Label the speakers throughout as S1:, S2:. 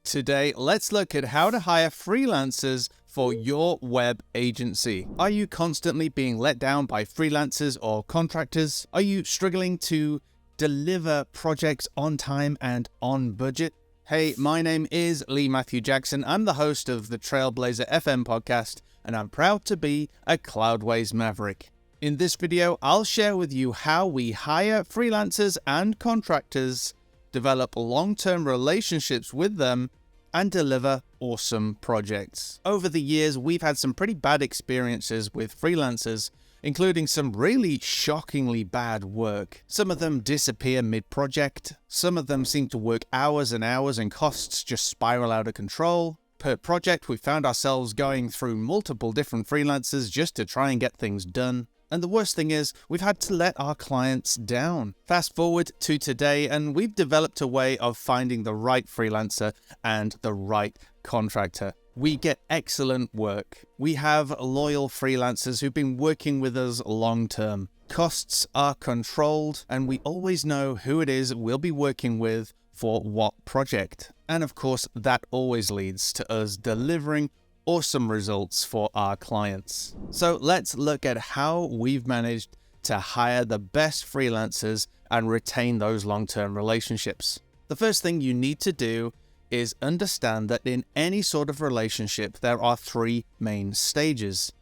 S1: Today, let's look at how to hire freelancers for your web agency. Are you constantly being let down by freelancers or contractors? Are you struggling to deliver projects on time and on budget? Hey, my name is Lee Mathew Jackson. I'm the host of the Trailblazer FM podcast, and I'm proud to be a Cloudways Maverick. In this video, I'll share with you how we hire freelancers and contractors, develop long-term relationships with them, and deliver awesome projects. Over the years, we've had some pretty bad experiences with freelancers, including some really shockingly bad work. Some of them disappear mid-project. Some of them seem to work hours and hours and costs just spiral out of control. Per project, we found ourselves going through multiple different freelancers just to try and get things done. And the worst thing is, we've had to let our clients down. Fast forward to today, and we've developed a way of finding the right freelancer and the right contractor. We get excellent work. We have loyal freelancers who've been working with us long term. Costs are controlled, and we always know who it is we'll be working with for what project. And of course, that always leads to us delivering awesome results for our clients. So let's look at how we've managed to hire the best freelancers and retain those long-term relationships. The first thing you need to do is understand that in any sort of relationship, there are three main stages.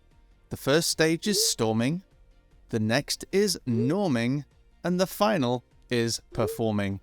S1: The first stage is storming, the next is norming, and the final is performing.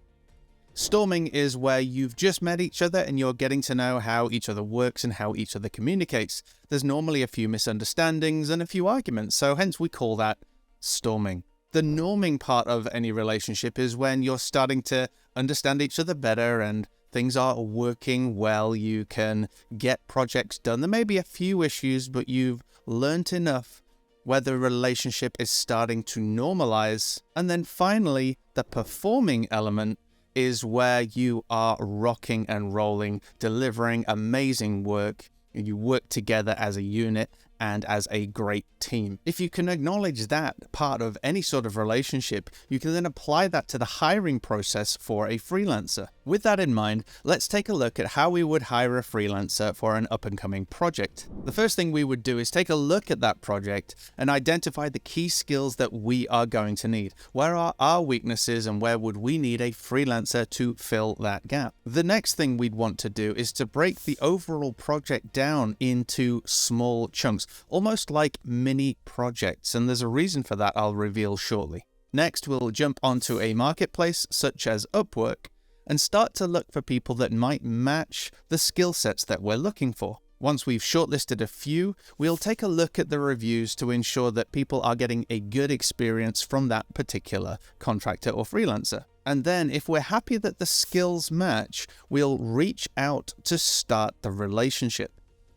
S1: Storming is where you've just met each other and you're getting to know how each other works and how each other communicates. There's normally a few misunderstandings and a few arguments, so hence we call that storming. The norming part of any relationship is when you're starting to understand each other better and things are working well. You can get projects done. There may be a few issues, but you've learned enough where the relationship is starting to normalize. And then finally, the performing element is where you are rocking and rolling, delivering amazing work. You work together as a unit and as a great team. If you can acknowledge that part of any sort of relationship, you can then apply that to the hiring process for a freelancer. With that in mind, let's take a look at how we would hire a freelancer for an up-and-coming project. The first thing we would do is take a look at that project and identify the key skills that we are going to need. Where are our weaknesses and where would we need a freelancer to fill that gap? The next thing we'd want to do is to break the overall project down into small chunks, almost like mini projects, and there's a reason for that I'll reveal shortly. Next, we'll jump onto a marketplace such as Upwork and start to look for people that might match the skill sets that we're looking for. Once we've shortlisted a few, we'll take a look at the reviews to ensure that people are getting a good experience from that particular contractor or freelancer. And then if we're happy that the skills match, we'll reach out to start the relationship.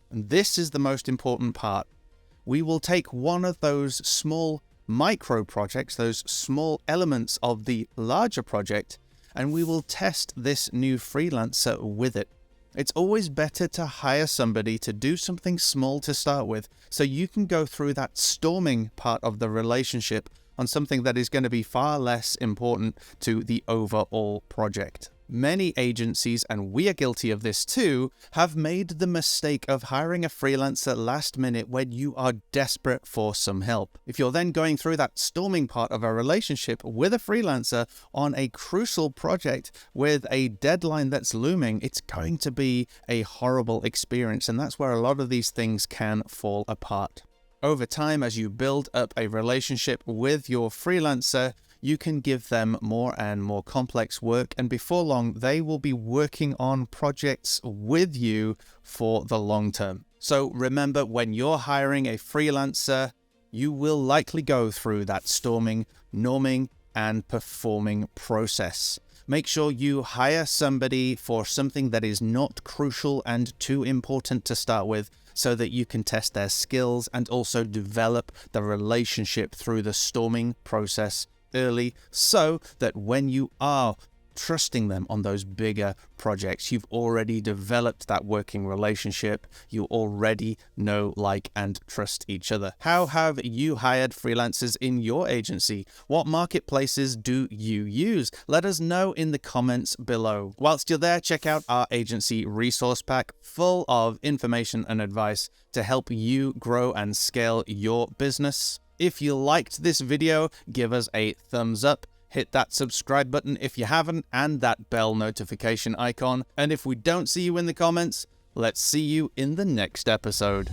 S1: And this is the most important part. We will take one of those small micro projects, those small elements of the larger project, and we will test this new freelancer with it. It's always better to hire somebody to do something small to start with, so you can go through that storming part of the relationship on something that is going to be far less important to the overall project. Many agencies, and we are guilty of this too, have made the mistake of hiring a freelancer last minute when you are desperate for some help. If you're then going through that storming part of a relationship with a freelancer on a crucial project with a deadline that's looming, it's going to be a horrible experience, and that's where a lot of these things can fall apart. Over time, as you build up a relationship with your freelancer, you can give them more and more complex work, and before long, they will be working on projects with you for the long term. So remember, when you're hiring a freelancer, you will likely go through that storming, norming, and performing process. Make sure you hire somebody for something that is not crucial and too important to start with, so that you can test their skills and also develop the relationship through the storming process early, so that when you are trusting them on those bigger projects. You've already developed that working relationship. You already know, like, and trust each other. How have you hired freelancers in your agency? What marketplaces do you use? Let us know in the comments below. Whilst you're there, check out our agency resource pack full of information and advice to help you grow and scale your business. If you liked this video, give us a thumbs up. Hit that subscribe button if you haven't, and that bell notification icon. And if we don't see you in the comments, let's see you in the next episode.